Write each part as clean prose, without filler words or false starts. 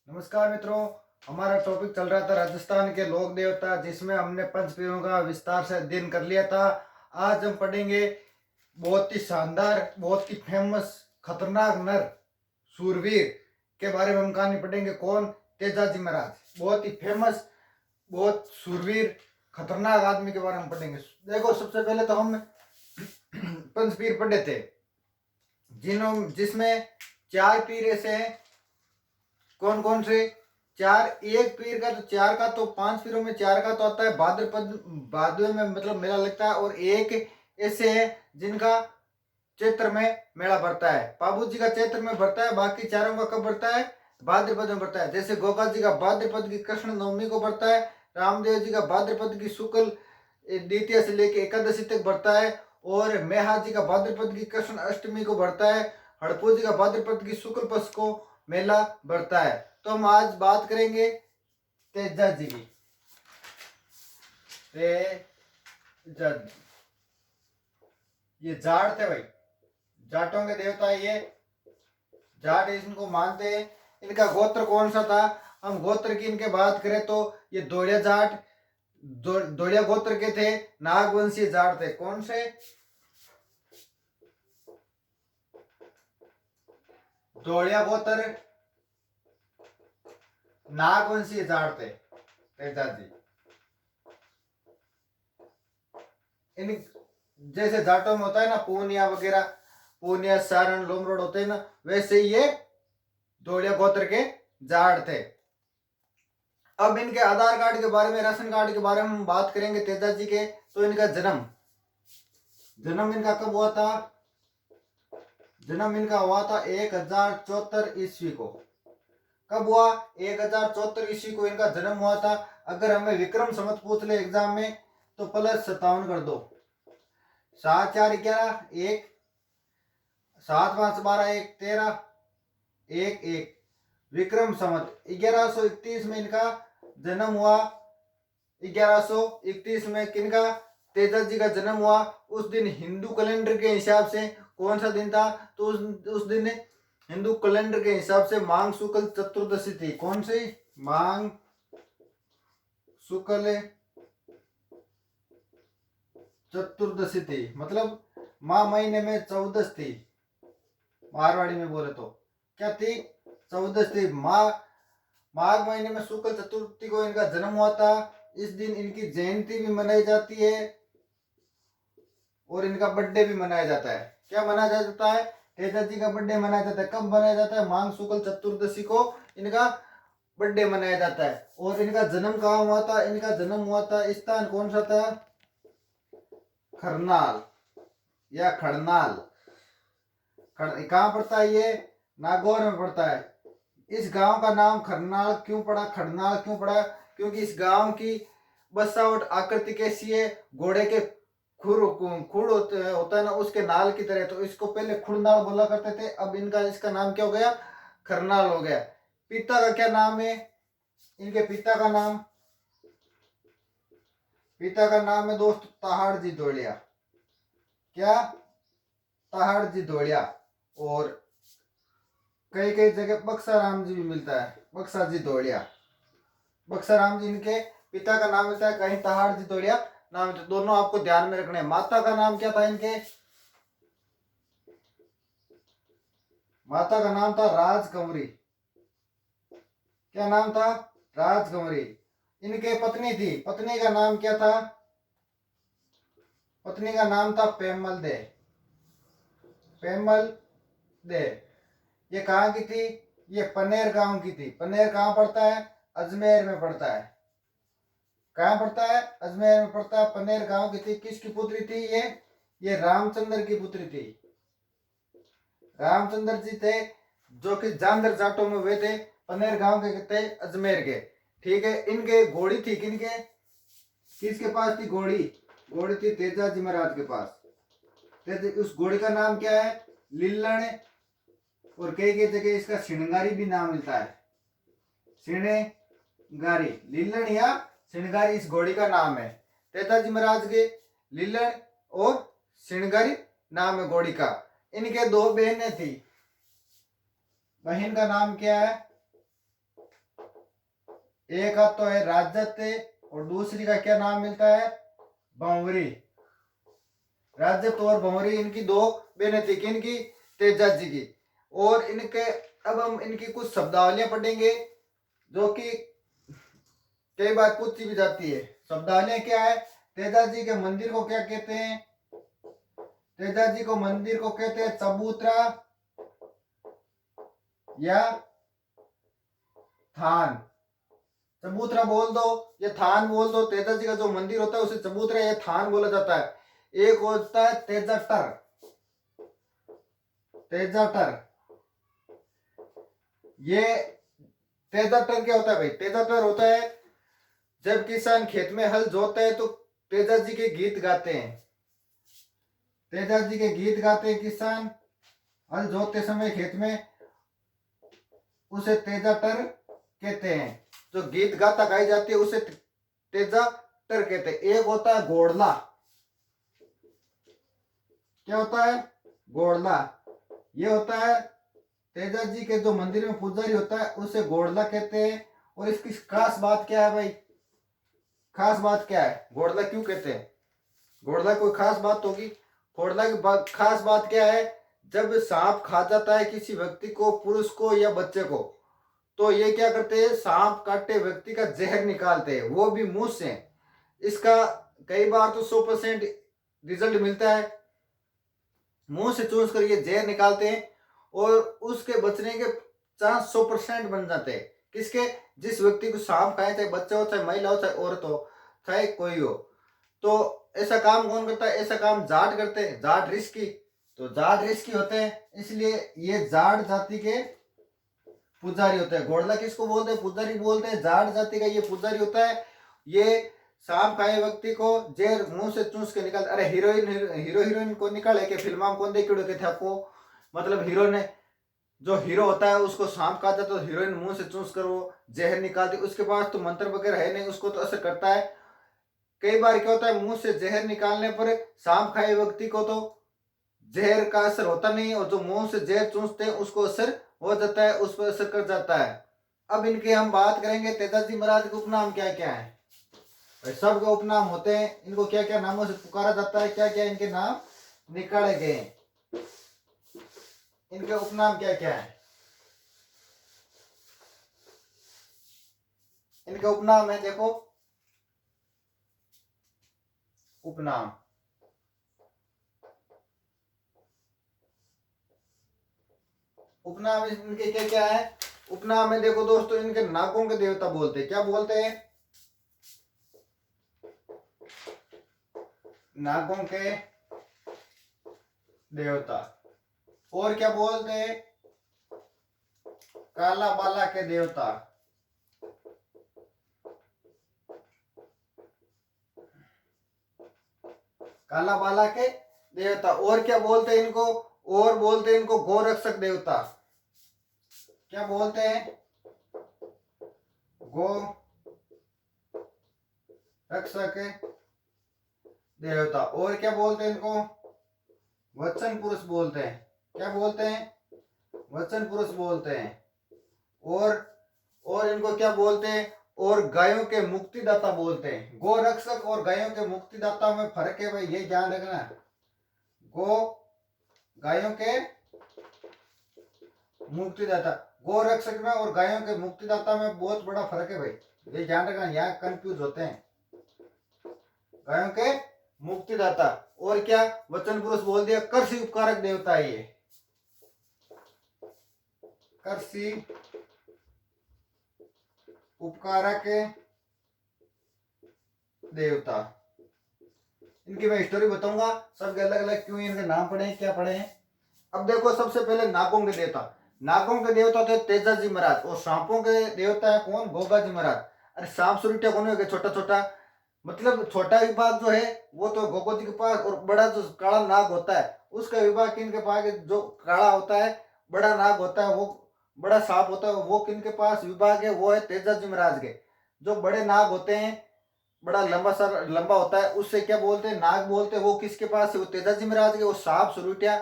नमस्कार मित्रों। हमारा टॉपिक चल रहा था राजस्थान के लोक देवता, जिसमें हमने पंचपीरों का विस्तार से अध्ययन कर लिया था। आज हम पढ़ेंगे बहुत ही शानदार, बहुत ही फेमस, खतरनाक नर सूरवीर के बारे में हम कहानी पढ़ेंगे। कौन? तेजाजी महाराज। बहुत ही फेमस, बहुत सूरवीर, खतरनाक आदमी के बारे में पढ़ेंगे। देखो, सबसे पहले तो हम पंचपीर पढ़े थे, जिसमें चार पीर ऐसे हैं। कौन कौन से? चार। एक पीर का तो चार का तो पांच पीरों में चार का तो आता है भाद्रपद, भादवे में मतलब मेला लगता है। और एक ऐसे है जिनका चैत्र में मेला भरता है। बाबू जी का चैत्र में भरता है, बाकी चारों का कब भरता है? भाद्रपद में भरता है। जैसे गोपाल जी का भाद्रपद की कृष्ण नवमी को भरता है, रामदेव जी का भाद्रपद की शुक्ल द्वितीय से लेके एकादशी तक भरता है, और मेहा जी का भाद्रपद की कृष्ण अष्टमी को भरता है, हड़पू जी का भाद्रपद की शुक्ल पक्ष को मेला भरता है। तो हम आज बात करेंगे तेजा जी की। तेजा जी ये जाट थे भाई, जाटों के देवता ये। जाट इनको मानते हैं। इनका गोत्र कौन सा था? हम गोत्र की इनके बात करें तो ये दौड़िया जाट, दौड़िया गोत्र के थे। नागवंशीय जाट थे। कौन से? दौड़िया गोत्र, नागवंशीय जाट थे तेजा जी। इन जैसे जाटों में होता है ना पूनिया वगैरह, पूनिया सारण लोमरोड होते हैं ना, वैसे ये दौड़िया गोत्र के जाट थे। अब इनके आधार कार्ड के बारे में, राशन कार्ड के बारे में हम बात करेंगे तेजा जी के। तो इनका जन्म इनका कब हुआ था? जन्म इनका हुआ था 1074 ईस्वी को। कब हुआ? 1074 ईस्वी को इनका जन्म हुआ था। अगर हमें विक्रम संवत पूछ ले एग्जाम में तो +57 कर दो। 7 4 11 1, 7 5 12 1 13 1 1। विक्रम संवत 1131 में इनका जन्म हुआ। 1131 में किनका? तेजा जी का जन्म हुआ। उस दिन हिंदू कैलेंडर के हिसाब से कौन सा दिन था? तो उस दिन हिंदू कैलेंडर के हिसाब से मांग शुक्ल चतुर्दशी थी। कौन सी? मांग शुक्ल चतुर्दशी थी। मतलब माह महीने में 14 थी। मारवाड़ी में बोले तो क्या थी? 14 थी। माघ महीने में शुक्ल चतुर्थी को इनका जन्म हुआ था। इस दिन इनकी जयंती भी मनाई जाती है और इनका बर्थडे भी मनाया जाता है। क्या मनाया जाता है? तेजा जी का बर्थडे मनाया जाता है। कब मनाया जाता है? माघ शुक्ल चतुर्दशी को इनका बर्थडे मनाया जाता है। और इनका जन्म कहाँ हुआ था? इनका जन्म हुआ था, स्थान कौन सा था? खरनाल या खड़नाल। कहाँ पड़ता है ये? नागौर में पड़ता है। इस गांव का नाम खरनाल क्यों पड़ा, खड़नाल क्यों पड़ा? क्योंकि इस गांव की बसावट आकृति कैसी है? घोड़े के खुर होता है ना, उसके नाल की तरह। तो इसको पहले खुड़नाल बोला करते थे, अब इसका नाम क्या हो गया? खरनाल हो गया। पिता का क्या नाम है? इनके पिता का नाम है दोस्त ताहाड़ जी धोलिया। क्या? ताहाड़ जी धोलिया। और कई कई जगह बक्सा राम जी भी मिलता है, बक्सा जी धोलिया। बक्सा राम जी इनके पिता का नाम मिलता है, कहीं ताहाड़ जी धोलिया नाम। तो दोनों आपको ध्यान में रखने हैं। माता का नाम क्या था इनके? माता का नाम था राजकंवरी। क्या नाम था? राजकंवरी। इनके पत्नी थी, पत्नी का नाम क्या था? पत्नी का नाम था पेमल दे। पेमल दे। ये कहाँ की थी? ये पनेर गांव की थी। पनेर कहाँ पड़ता है? अजमेर में पड़ता है। कहाँ पड़ता है? अजमेर में पड़ता है। पनेर गांव की थी। किसकी पुत्री थी ये रामचंद्र की पुत्री थी। रामचंद्र जी थे जो कि जानदर जाटों में हुए थे। पनेर गांव के थे, अजमेर के। ठीक है। इनके घोड़ी थी किनके? किसके पास थी घोड़ी? घोड़ी थी तेजा जी महाराज के पास। उस घोड़ी का नाम क्या है? लिल्लण। और कई कई जगह इसका श्रृंगारी भी नाम मिलता है। श्रृंगारी, लिल्लण या श्रृंगारी इस घोड़ी का नाम है। तेजा जी महाराज के लिल्लण और श्रृंगारी नाम है घोड़ी का। इनके दो बहनें थी। बहन का नाम क्या है? एक हाथ तो है राजत और दूसरी का क्या नाम मिलता है, भंवरी। राजत और भंवरी इनकी दो बहनें थी, किनकी, तेजा जी की। और इनके अब हम इनकी कुछ शब्दावलियां पढ़ेंगे जो कि कई बार पूछी भी जाती है। शब्दावलियां क्या है, तेजा जी के मंदिर को क्या कहते हैं, तेजा जी को मंदिर को कहते हैं चबूतरा या थान। चबूतरा बोल दो या थान बोल दो, तेजा जी का जो मंदिर होता है उसे चबूतरा या थान बोला जाता है। एक होता है तेजाटर, तेजाटर। ये तेजाटर क्या होता है भाई, तेजाटर होता है जब किसान खेत में हल जोतते हैं तो तेजा जी के गीत गाते हैं, तेजा जी के गीत गाते हैं किसान हल जोतते समय खेत में, उसे तेजाटर कहते हैं। जो गीत गाता गाई जाती है उसे तेजाटर कहते हैं। एक होता है घोड़ला, क्या होता है, घोड़ला। ये होता है तेजा जी के जो मंदिर में पुजारी होता है उसे घोड़ला कहते हैं। और इसकी खास बात क्या है भाई, खास बात क्या है, घोड़ला क्यों कहते हैं, घोड़ला कोई खास बात होगी। घोड़ला की खास बात क्या है, जब सांप खा जाता है किसी व्यक्ति को, पुरुष को या बच्चे को, तो ये क्या करते हैं, सांप काटे व्यक्ति का जहर निकालते हैं, वो भी मुंह से। इसका कई बार तो 100% रिजल्ट मिलता है, मुंह से चूस कर ये जहर निकालते हैं और उसके बचने के चांस 100% बन जाते हैं। किसके, जिस व्यक्ति को सांप खाए, चाहे बच्चा हो, चाहे महिला हो, चाहे औरत हो, चाहे कोई हो। तो ऐसा काम कौन करता है, ऐसा काम जाट करते हैं, जाट रिस्की। तो जाट रिस्की होते हैं, इसलिए ये जाट जाति के पुजारी होते हैं। घोड़ला किसको बोलते हैं, पुजारी बोलते हैं, जाट जाति का ये पुजारी होता है। ये सांप खाए व्यक्ति को जहर मुंह से चूस के निकाल, अरे हीरो हीरोइन को निकाले के फिल्म कौन देखियो के थे आपको, मतलब हीरो ने, जो हीरो होता है उसको सांप खा जाता तो हीरोइन मुंह से चूस कर वो जहर निकालती, उसके पास तो मंत्र वगैरह है नहीं, उसको तो असर करता है। कई बार क्या होता है, मुंह से जहर निकालने पर सांप खाए व्यक्ति को तो जहर का असर होता नहीं है, और जो मुंह से जहर चूसते हैं उसको असर हो जाता है, उस पर असर कर जाता है। अब इनके हम बात करेंगे तेजाजी महाराज के उपनाम क्या क्या है। सबके उपनाम होते हैं, इनको क्या क्या नामों से पुकारा जाता है, क्या क्या इनके नाम निकाले गए हैं, इनके उपनाम क्या क्या है। इनके उपनाम है, देखो उपनाम, उपनाम इनके क्या क्या है। उपनाम में देखो दोस्तों, इनके नागों के देवता बोलते हैं, क्या बोलते हैं, नागों के देवता। और क्या बोलते हैं, काला बाला के देवता, काला बाला के देवता। और क्या बोलते हैं इनको, और बोलते हैं इनको गोरक्षक देवता, क्या बोलते हैं, गो रक्षक देवता। और क्या बोलते हैं इनको, वचन पुरुष बोलते हैं, क्या बोलते हैं, वचन पुरुष बोलते हैं। और इनको क्या बोलते हैं, और गायों के मुक्तिदाता बोलते हैं। गो रक्षक और गायों के मुक्तिदाता में फर्क है भाई, ये ध्यान रखना। गो गायों के मुक्तिदाता, गो रक्षक में और गायों के मुक्तिदाता में बहुत बड़ा फर्क है भाई, ये ध्यान रखना, यहाँ कंफ्यूज होते हैं। गायों के मुक्तिदाता, और क्या वचन पुरुष बोल दिया, कृषि उपकारक देवता है ये, कृषि उपकारक देवता। इनकी मैं स्टोरी बताऊंगा, सबके अलग अलग क्यों इनके नाम पड़े हैं, क्या पड़े हैं। अब देखो सबसे पहले नागों के देवता, नागों के देवता थे तेजा जी महाराज, और सांपों के देवता है कौन, गोगा जी महाराज। अरे सांप सुरटिया कौन हो गया, छोटा छोटा, मतलब छोटा विभाग जो है वो तो गोगो जी के पास, और बड़ा जो काला नाग होता है उसका विभाग किनके पास, जो काला होता है बड़ा नाग होता है, वो बड़ा सांप होता है, वो किनके पास विभाग है, वो है तेजा जी महाराज के। जो बड़े नाग होते हैं, बड़ा लंबा सा लंबा होता है, उससे क्या बोलते हैं, नाग बोलते हैं, वो किसके पास है, वो तेजा जी महाराज के। वो सांप सुरुटिया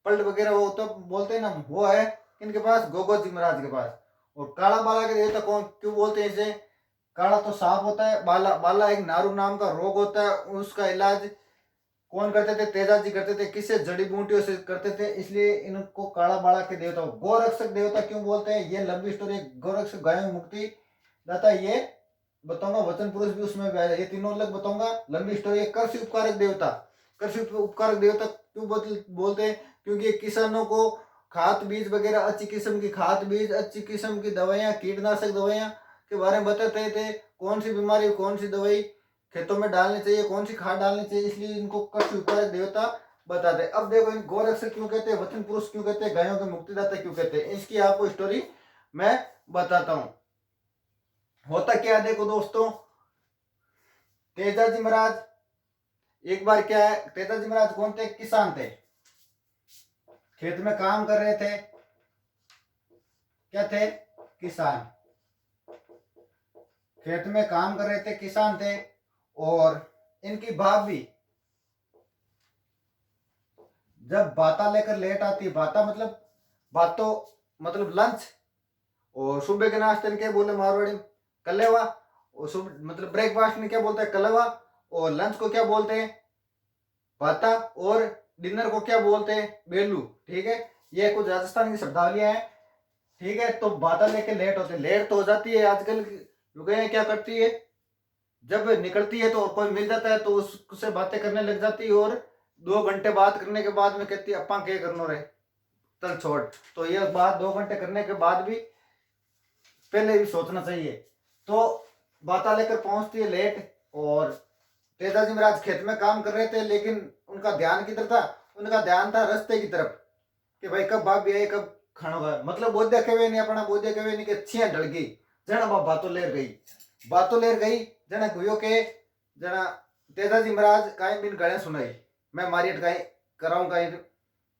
पल्ट वगैरह वो तो बोलते हैं ना, वो है इनके पास, गोगो जी महाराज के पास। और काला बाला के देवता कौन क्यों बोलते हैं इसे, काला तो सांप होता है। बाला बाला एक नारू नाम का रोग होता है, उसका इलाज कौन करते थे? तेजाजी करते थे। किससे? जड़ी बूटियों से करते थे। इसलिए इनको काला बाड़ा के देवता, गोरक्षक देवता क्यों बोलते हैं? ये लंबी स्टोरी। गोरक्षक गायों की मुक्ति दाता, ये बताऊंगा। वचन पुरुष भी उसमें भी आएगा। ये तीनों अलग बताऊंगा, लंबी स्टोरी। कृषि उपकारक देवता, कृषि उपकारक देवता क्यों बोलते हैं? क्योंकि ये किसानों को खाद बीज वगैरह, अच्छी किस्म की खाद बीज, अच्छी किस्म की दवाइयाँ, कीटनाशक दवाइयाँ के बारे में बताते थे। कौन सी बीमारी, कौन सी दवाई खेतों में डालनी चाहिए, कौन सी खाद डालनी चाहिए, इसलिए इनको कृषि उपकारक देवता बताते हैं। अब देखो, इन गोरक्षक क्यों कहते हैं, वचन पुरुष क्यों कहते हैं, गायों के मुक्तिदाता क्यों कहते हैं, इसकी आपको स्टोरी मैं बताता हूं। होता क्या है, देखो दोस्तों, तेजाजी महाराज एक बार क्या है, तेजाजी महाराज कौन थे? किसान थे, खेत में काम कर रहे थे। क्या थे? किसान। खेत में काम कर रहे थे, किसान थे। और इनकी भाभी जब बाता लेकर लेट आती, बाता मतलब बातो मतलब लंच, और सुबह के नाश्ते ने क्या बोले मारवाड़ी? कलेवा। और सुबह मतलब ब्रेकफास्ट में क्या बोलते हैं? कलेवा। और लंच को क्या बोलते हैं? बाता। और डिनर को क्या बोलते हैं? बेलू। ठीक है, ये कुछ राजस्थान की शब्दावलियां हैं। ठीक है, तो बाता लेके लेट होते, लेट तो हो जाती है। आजकल युगाएं क्या करती है, जब निकलती है तो कोई मिल जाता है तो उससे बातें करने लग जाती है, और 2 घंटे बात करने के बाद में कहती है अपा क्या करनो रे, चल छोड़। तो ये बात 2 घंटे करने के बाद भी पहले भी सोचना चाहिए। तो बाता लेकर पहुंचती है लेट। और तेजाजी महाराज खेत में काम कर रहे थे, लेकिन उनका ध्यान किधर था? उनका ध्यान था रास्ते की तरफ, कि भाई कब भाग भी आए, कब खाना होगा। मतलब बोध देखे हुए नहीं, अपना बोध देखे हुए नहीं कि छिया ढल गई। जना बातों लेर गई, बातों लेर गई। जना गुयो के जना तेजाजी महाराज काई बिन गणे सुनाई, मैं मारी अटकाई कराऊं काई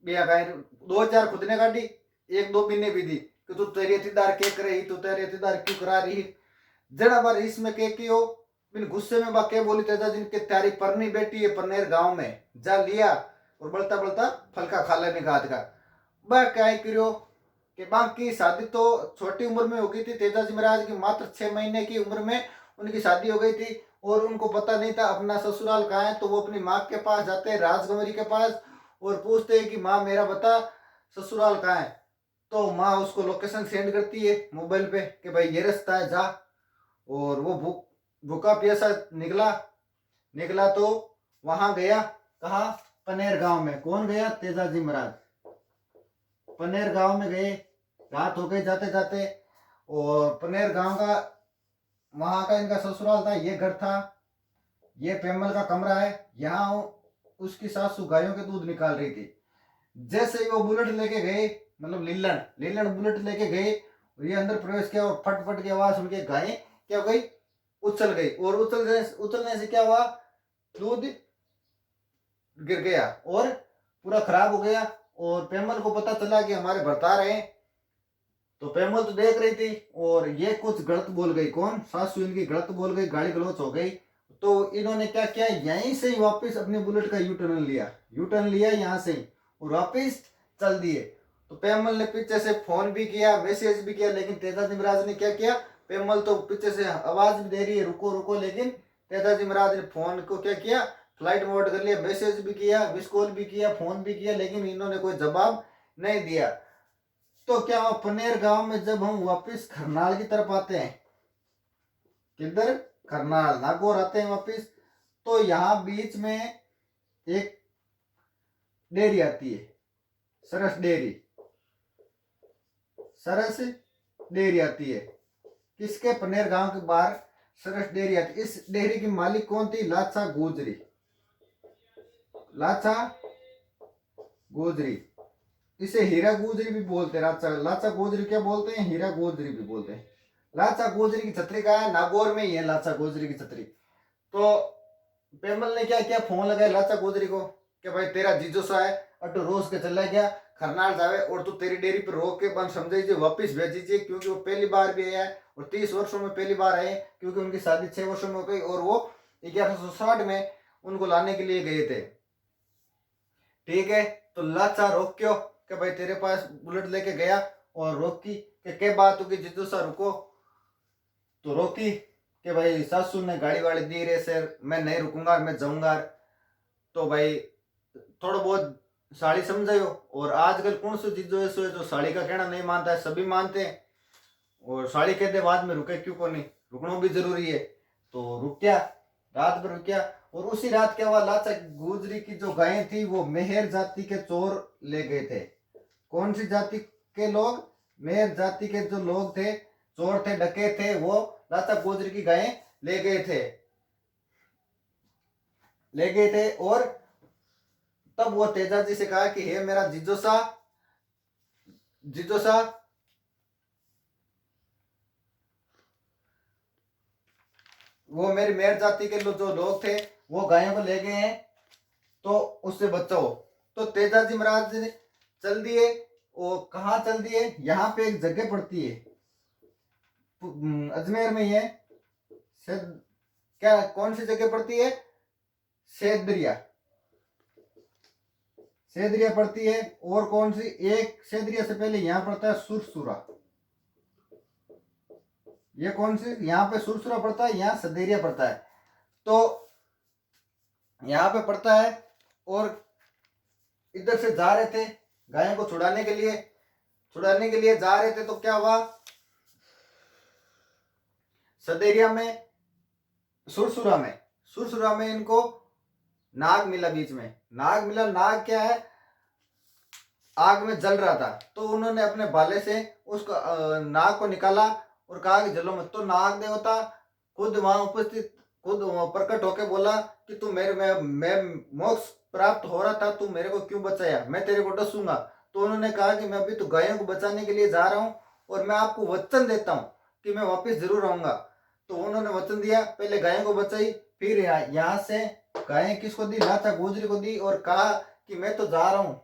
बिया काई 2-4 खुद ने काटी, 1-2 बिने भी दी कि तू तेरी अतिदार के करे, तू तेरी अतिदार क्यों करा रही। जड़ा बार इसमें के हो बिन गुस्से में बा के बोली, तेजाजी के त्यारी परनी बेटी है परनेर गांव में जा लिया, और बलता बलता फलका खा लेने का हाथ का। वह क्या करो कि बाकी शादी तो छोटी उम्र में हो गई थी। तेजाजी महाराज की मात्र 6 महीने की उम्र में उनकी शादी हो गई थी, और उनको पता नहीं था अपना ससुराल कहाँ है। तो वो अपनी माँ के पास जाते हैं, राजकुमारी के पास, और पूछते हैं कि माँ मेरा बता ससुराल कहाँ है। तो माँ उसको लोकेशन सेंड करती है मोबाइल पे कि भाई ये रास्ता है, जा। और वो भूखा प्यासा निकला निकला तो वहां गया। कहा? पनेर गांव में। कौन गया? तेजाजी महाराज पनेर गांव में गए। रात हो गई जाते जाते, और पनेर गांव का वहां का इनका ससुराल था, ये घर था, ये पेमल का कमरा है। यहाँ उसकी सासू गायों के दूध निकाल रही थी। जैसे ही वो बुलेट लेके गए, मतलब लीलन लीलन बुलेट लेके गए, और ये अंदर प्रवेश किया, और फट फट की आवाज सुन के गाय क्या हो गई? उछल गई। और उछलने से क्या हुआ? दूध गिर गया और पूरा खराब हो गया। और पेमल को पता चला कि हमारे भरता रहे। तो पेमल तो देख रही थी, और ये कुछ गलत बोल गई। कौन? सासू इनकी गलत बोल गई, गाली गलौच हो गई। तो इन्होंने क्या किया, यहीं से ही वापस अपनी बुलेट का यू टर्न लिया यहाँ से, और वापस चल दिए। तो पेमल ने पीछे से फोन भी किया, मैसेज भी किया, लेकिन तेजाजी महाराज ने क्या किया? पेमल तो पीछे से आवाज भी दे रही है रुको रुको, लेकिन तेजाजी महाराज ने फोन को क्या किया? फ्लाइट मोड कर लिया। मैसेज भी किया, मिस कॉल भी किया, फोन भी किया, लेकिन इन्होंने कोई जवाब नहीं दिया। तो क्या हुआ? पनेर गांव में जब हम वापस खरनाल की तरफ आते हैं, किधर? करनाल नागौर आते हैं वापस, तो यहाँ बीच में एक डेयरी आती है, सरस डेयरी। सरस डेयरी आती है किसके? पनेर गांव के बाहर सरस डेयरी आती है। इस डेयरी की मालिक कौन थी? लाचा गोजरी। लाचा गोजरी, इसे हीरा गोजरी भी बोलते हैं। लाचा लाचा गोजरी क्या बोलते हैं? हीरा गोजरी भी बोलते हैं। लाचा गोजरी की छतरी का है, नागौर में ही है लाचा गोजरी की छतरी। तो पेमल ने क्या किया? फोन लगाया लाचा गोजरी को कि भाई तेरा जीजो सा है, अटो रोज के चला गया खरनाल जावे, और तू तेरी डेयरी पर रोक के बन समझे वापिस भेज दीजिए, क्योंकि वो पहली बार भी आया है, और 30 वर्षों में पहली बार आए, क्योंकि उनकी शादी 6 वर्षों में हो गई, और वो 1160 में उनको लाने के लिए गए थे। ठीक है, तो लाचा रोक क्यों कि भाई तेरे पास बुलेट लेके गया, और रोकी कि क्या बात होगी जीजू सा रुको। तो रोकी, कि भाई सासू ने गाड़ी वाड़ी दी रे सर, मैं नहीं रुकूंगा, मैं जाऊंगा। तो भाई थोड़ा बहुत साड़ी समझायो। और आजकल कौन सी चीजों ऐसे है जो साड़ी का कहना नहीं मानता है, सभी मानते हैं। और साड़ी कहते बाद में रुके क्यों को नहीं, रुकना भी जरूरी है। तो रुक रात भर रुक। और उसी रात क्या हुआ, लाचा गुजरी की जो गायें थी वो मेहर जाति के चोर ले गए थे। कौन सी जाति के लोग? मेहर जाति के जो लोग थे, चोर थे, डकैत थे, वो लाचा गुजरी की गायें ले गए थे, और तब वो तेजा जी से कहा कि हे मेरा जीजो सा, वो मेरी मेहर जाति के जो लोग थे वो गायों को ले गए हैं, तो उससे बचाओ। तो तेजा जी महाराज चल दिए। वो कहाँ चल दिए? यहाँ पे एक जगह पड़ती है, अजमेर में ही है। क्या कौन सी जगह पड़ती है? सेदरिया पड़ती है। और कौन सी? एक सेदरिया से पहले यहाँ पड़ता है सुरसुरा। ये कौन सी? यहाँ पे सुरसुरा पड़ता है, यहाँ सदेरिया पड़ता है। तो यहाँ पे पड़ता है। और इधर से जा रहे थे गायों को छुड़ाने के लिए जा रहे थे। तो क्या हुआ, सदेरिया में, सुरसुरा में इनको नाग मिला। बीच में नाग मिला। नाग क्या है? आग में जल रहा था। तो उन्होंने अपने भाले से उसको नाग को निकाला और कहा कि जलो मत। तो नाग देवता खुद वहां उपस्थित, खुद प्रकट होकर बोला कि तू मैं मोक्ष प्राप्त हो रहा था, तू मेरे को क्यों बचाया? मैं तेरे को डसूंगा। तो उन्होंने कहा कि मैं अभी तो गायों को बचाने के लिए जा रहा हूँ और मैं आपको वचन देता हूँ कि मैं वापस जरूर आऊंगा। तो उन्होंने वचन दिया, पहले गायों को बचाई, फिर यहाँ से गायें किसको दी? लाचा गुजरी को दी। और कहा कि मैं तो जा रहा हूँ,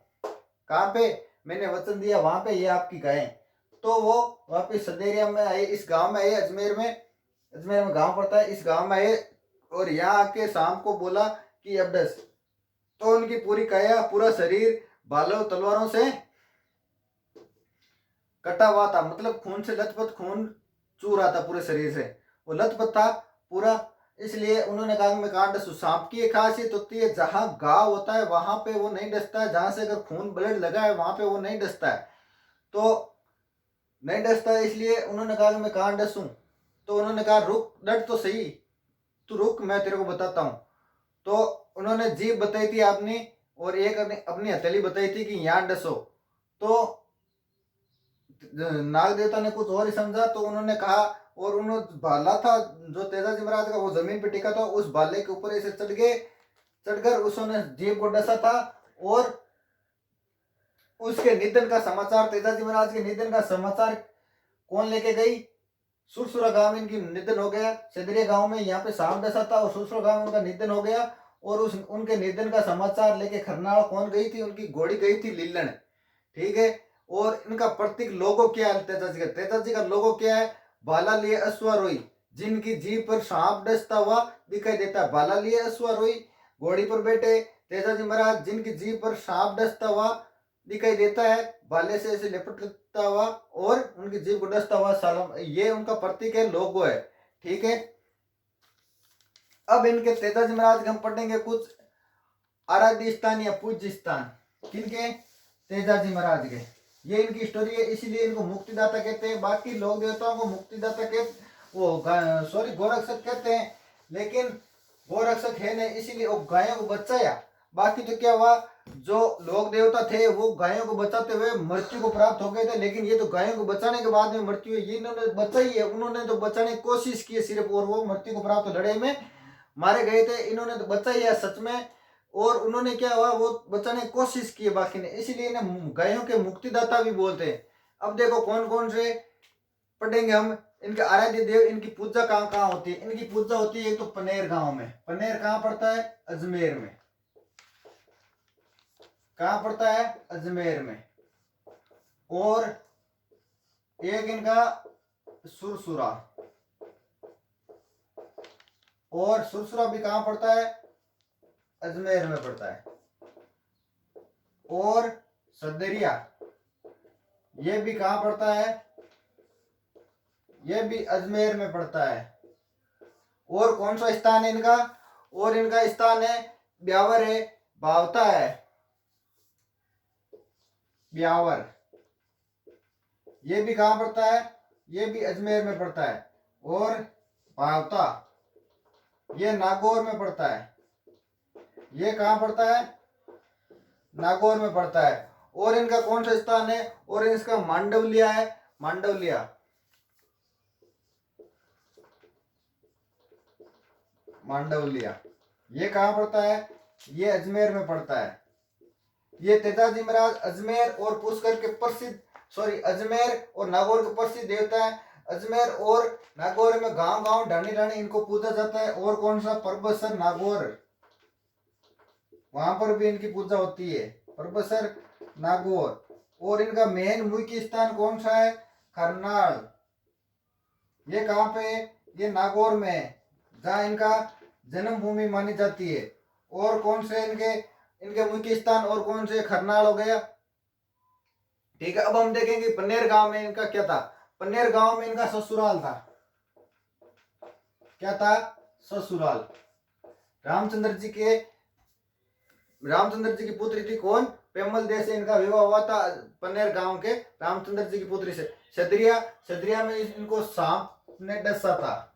कहाँ पे? मैंने वचन दिया वहां पे, ये आपकी गायें। तो वो वापिस सदेरिया में आए, इस गांव में आए, अजमेर में गांव पड़ता है, इस गांव में आए। और यहाँ आके शाम को बोला कि अब दस। तो उनकी पूरी काया, पूरा शरीर बालों तलवारों से कटा हुआ था, मतलब खून से लथपथ, खून चू रहा था पूरे शरीर से, वो लथपथ था पूरा। इसलिए उन्होंने कहा मैं काट डसूं। सांप की एक खासियत होती है, जहां घाव होता है वहां पे वो नहीं डसता है, जहां से अगर खून ब्लड लगा है वहां पे वो नहीं डसता है। तो नहीं डसता है, इसलिए उन्होंने कहा मैं काट डसूं। तो उन्होंने कहा रुक, डट तो सही, तू रुक, मैं तेरे को बताता हूँ। तो उन्होंने जीभ बताई थी अपनी, और एक अपनी हथेली बताई थी कि यहाँ डसो। तो नाग देवता ने कुछ और ही समझा। तो उन्होंने कहा, और उन्होंने भाला था जो तेजाजी महाराज का, वो जमीन पे टिका था, उस भाले के ऊपर ऐसे चढ़कर उसने जीभ को डसा था। और उसके निधन का समाचार, तेजाजी महाराज के निधन का समाचार कौन लेके गई? सुरसुरा गांव में इनकी निधन हो गया। सदरिया गांव में यहाँ पे सांप डसा था और सुरसुरा गांव में उनका निधन हो गया। और उनके निधन का समाचार लेके खरनाल कौन गई थी? उनकी घोड़ी गई थी लीलन। ठीक है। और इनका प्रतीक लोगो क्या है? तेजाजी का लोगो क्या है? भाला लिए अश्वारोही, जिनकी जीभ पर सांप डसता हुआ दिखाई देता है। भाला लिए अश्वारोही, घोड़ी पर बैठे तेजाजी महाराज, जिनकी जीभ पर सांप डसता हुआ दिखाई देता है, भाले से ऐसे लिपटता हुआ और उनकी जीभ को डसता हुआ सालम, ये उनका प्रतीक है, लोगो है। ठीक है। अब इनके तेजाजी महाराज के हम पढ़ेंगे कुछ आराध्य स्थान या पूज्य स्थान। किनके? तेजाजी महाराज के। ये इनकी स्टोरी है, इसीलिए इनको मुक्तिदाता कहते हैं। बाकी लोक देवताओं को मुक्तिदाता गोरक्षक कहते हैं, लेकिन गोरक्षक है नहीं, इसीलिए वो गायों को बचाया। बाकी तो क्या हुआ, जो लोक देवता थे वो गायों को बचाते हुए मृत्यु को प्राप्त हो गए थे, लेकिन ये तो गायों को बचाने के बाद में मृत्यु हुई, इन्होंने बचाई है, उन्होंने तो बचाने की कोशिश की है सिर्फ, और वो मृत्यु को प्राप्त लड़ाई में मारे गए थे। इन्होंने तो बचाई है सच में, और उन्होंने क्या हुआ, वो बचाने की कोशिश की है बाकी ने, इसीलिए इन्हें गायों के मुक्तिदाता भी बोलते हैं। अब देखो कौन कौन से पढ़ेंगे हम। इनके आराध्य देव, इनकी पूजा कहाँ कहाँ होती है? इनकी पूजा होती है एक तो पनेर गांव में। पनेर कहाँ पड़ता है? अजमेर में। कहाँ पड़ता है? अजमेर में। और एक इनका सुरसुरा, और सुरसुरा भी कहाँ पड़ता है? अजमेर में पड़ता है। और सदरिया, ये भी कहाँ पड़ता है? ये भी अजमेर में पड़ता है। और कौन सा स्थान है इनका, और इनका स्थान है ब्यावर है, भावता है, ब्यावर। ये भी कहाँ पड़ता है, ये भी अजमेर में पड़ता है। और भावता ये नागौर में पड़ता है, ये कहाँ पड़ता है, नागौर में पड़ता है। और इनका कौन सा स्थान है, और इसका मांडवलिया है, मांडवलिया, मांडवलिया ये कहाँ पड़ता है, ये अजमेर में पड़ता है। ये तेजाजी महाराज अजमेर और पुष्कर के प्रसिद्ध, अजमेर और नागौर के प्रसिद्ध देवता है। अजमेर और नागौर में गांव गांव ढाणी ढाणी इनको पूजा जाता है। और कौन सा, परबसर नागौर, वहां पर भी इनकी पूजा होती है, परबसर नागौर। और इनका मेन मुख्य स्थान कौन सा है, खरनाल, ये कहाँ पे, ये नागौर में है, जहाँ इनका जन्मभूमि मानी जाती है। और कौन से इनके मुख्य स्थान और कौन से, खरनाल हो गया, ठीक है। अब हम देखेंगे पन्नेर गांव में इनका क्या था। पन्नेर गांव में इनका ससुराल था, क्या था, ससुराल। रामचंद्र जी की पुत्री थी कौन, पेमल देव से इनका विवाह हुआ था, पन्नेर गांव के रामचंद्र जी की पुत्री से। सदरिया में इनको सांप ने डसा था,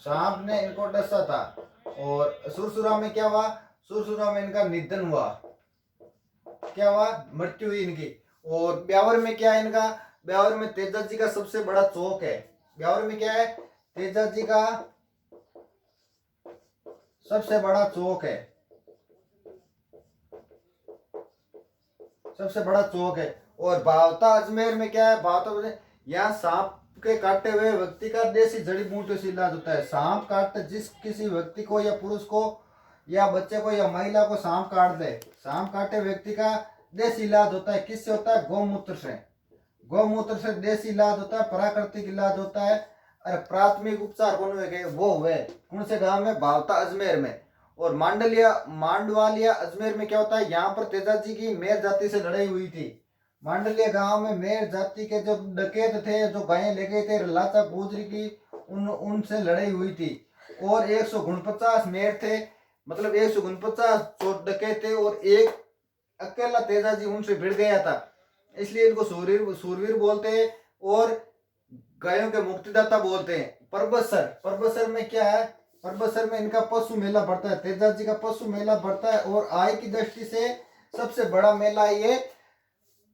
सांप ने इनको डसा था। और सुरसुरा में क्या हुआ, सुरसुरा में इनका निधन हुआ, क्या हुआ, मृत्यु हुई इनकी। और ब्यावर में क्या है इनका, ब्यावर में तेजा जी का सबसे बड़ा चौक है। ब्यावर में क्या है, तेजा जी का सबसे बड़ा चौक है, सबसे बड़ा चौक है। और भावता अजमेर में क्या है, भावता यहाँ सांप के काटे हुए व्यक्ति का देसी जड़ी बूटियों से इलाज होता है। सांप काटते जिस किसी व्यक्ति को या पुरुष को या बच्चे को या महिला को सांप काट दे, सांप काटे व्यक्ति का देसी इलाज होता है, किससे होता है, गौमूत्र से। गौमूत्र से देसी इलाज होता है, प्राकृतिक इलाज होता है। और प्राथमिक उपचार कौन हुए, वो हुए कौन से गांव में, भावता अजमेर में। और मांडवालिया अजमेर में क्या होता है, यहाँ पर तेजाजी की मेर जाति से लड़ाई हुई थी। मांडलिया गांव में मेर जाति के जो डकैत थे, जो गायें ले गए थे लाचा गुजरी की, उनसे लड़ाई हुई थी। और 149 मेर थे, मतलब 149 चोट डकैत थे, और एक अकेला तेजाजी उनसे भिड़ गया था, इसलिए इनको सूरवीर बोलते हैं और गायों के मुक्तिदाता बोलते हैं। परबसर में क्या है, परबसर में इनका पशु मेला भरता है, तेजाजी का पशु मेला भरता है। और आय की दृष्टि से सबसे बड़ा मेला ये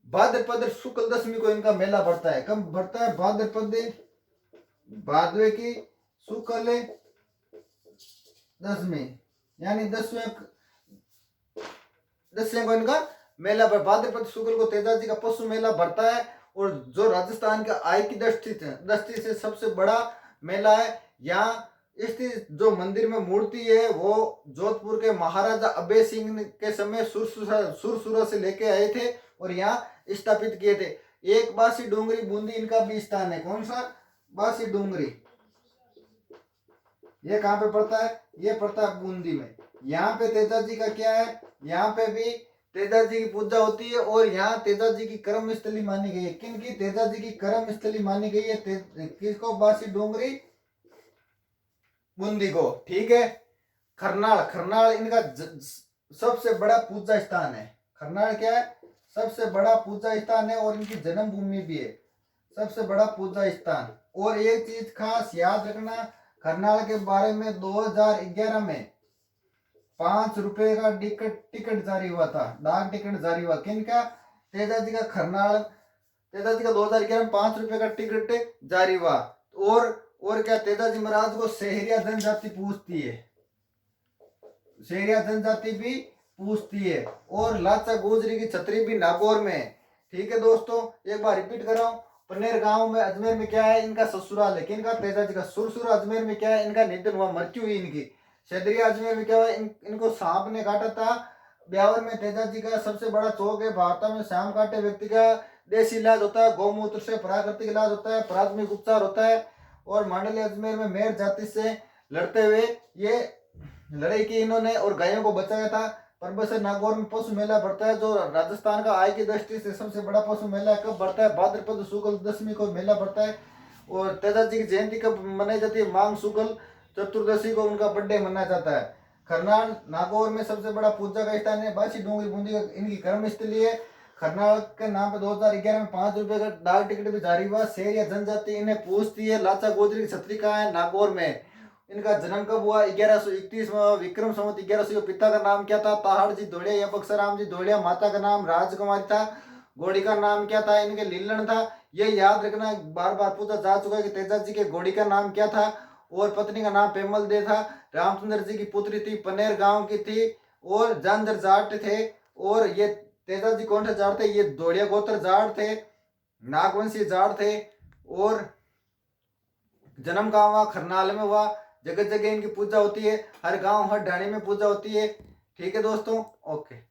भाद्रपद शुक्ल दशमी को इनका मेला भरता है। कब भरता है, भादवे की शुक्ल दशमी, यानी 10वें को इनका मेला भाद्रपद शुक्ल को तेजाजी का पशु मेला भरता है। और जो राजस्थान का आय की दृष्टि से सबसे बड़ा मेला है। यहाँ स्थित जो मंदिर में मूर्ति है वो जोधपुर के महाराजा अभय सिंह के समय सुरसुरा से लेके आए थे और यहाँ स्थापित किए थे। एक बासी डोंगरी बूंदी इनका भी स्थान है, कौन सा, बासी डोंगरी, ये कहाँ पे पड़ता है, ये पड़ता है बूंदी में। यहाँ पे तेजाजी का क्या है, यहाँ पे भी तेजाजी की पूजा होती है। और यहाँ तेजाजी की कर्म स्थली मानी गई है, किनकी, तेजाजी की कर्म स्थली मानी गई है, किसको, बासी डोंगरी बूंदी को, ठीक है। खरनाल इनका सबसे बड़ा पूजा स्थान है। खरनाल क्या है, सबसे बड़ा पूजा स्थान है और इनकी जन्मभूमि भी है, सबसे बड़ा पूजा स्थान। और एक चीज खास याद रखना खरनाल के बारे में, 2011 में 5 रुपए का टिकट जारी हुआ था, डाक टिकट जारी हुआ, किनका, तेजाजी का। खरनाल तेजाजी का 2011 में 5 रुपए का टिकट जारी हुआ। और क्या, तेजाजी महाराज को शहरिया जनजाति पूछती है, शहरिया जनजाति भी पूछती है। और लाचा गोजरी की छतरी भी नागौर में है, ठीक है दोस्तों। एक बार रिपीट कर रहा हूँ, पन्नेर गांव में अजमेर में क्या है, इनका ससुराल है, किनका, तेजाजी का। सुरसुरा अजमेर में क्या है, इनका निधन हुआ, मृत्यु हुई इनकी। सदरिया अजमेर में क्या हुआ, इनको सांप ने काटा था। ब्यावर में तेजाजी का सबसे बड़ा चौक है। भावता में सांप काटे व्यक्ति का देसी इलाज होता है, गौमूत्र से प्राकृतिक इलाज होता है, प्राथमिक उपचार होता है। और मांडली अजमेर में मेर जाति से लड़ते हुए ये लड़ाई की इन्होंने और गायों को बचाया था। परबसर नागौर में पशु मेला भरता है, जो राजस्थान का आय की दृष्टि से सबसे बड़ा पशु मेला कब भरता है, भाद्रपद शुक्ल दशमी को मेला भरता है। और तेजा जी की जयंती कब मनाई जाती है? माघ शुक्ल चतुर्दशी को उनका बर्थडे मनाया जाता है। खरनाल नागौर में सबसे बड़ा पूजा का स्थान है। बासी डूंगरी बूंदी का इनकी कर्म स्थली है। खरनाल के नाम पे 2011 में 5 रुपए का डाक टिकट भी जारी हुआ। शहर या जनजाति इन्हें पूछती है। लाचा गोदरी की छत्री कहाँ है? नागौर में। इनका जन्म कब हुआ? 1131 में। विक्रम संवत 1100। पिता का नाम क्या था? ताहड़ जी धोड़िया या बक्सराम जी धोड़िया। माता का नाम राजकुमारी था। घोड़ी का नाम क्या था? इनके लीलन था। ये याद रखना, बार बार पूछा जा चुका है कि तेजा जी के घोड़ी का नाम क्या था और पत्नी का नाम पेमल दे था। रामचंद्र जी की पुत्री थी, पनेर गांव की थी और जानजर जाट थे। और ये तेजा जी कौन से जाट थे? ये धोड़िया गोत्र जाट थे, नागवंशी जाट थे। और जन्म कहाँ हुआ? खरनाल में हुआ। जगह जगह इनकी पूजा होती है, हर गांव हर ढाणी में पूजा होती है। ठीक है दोस्तों, ओके।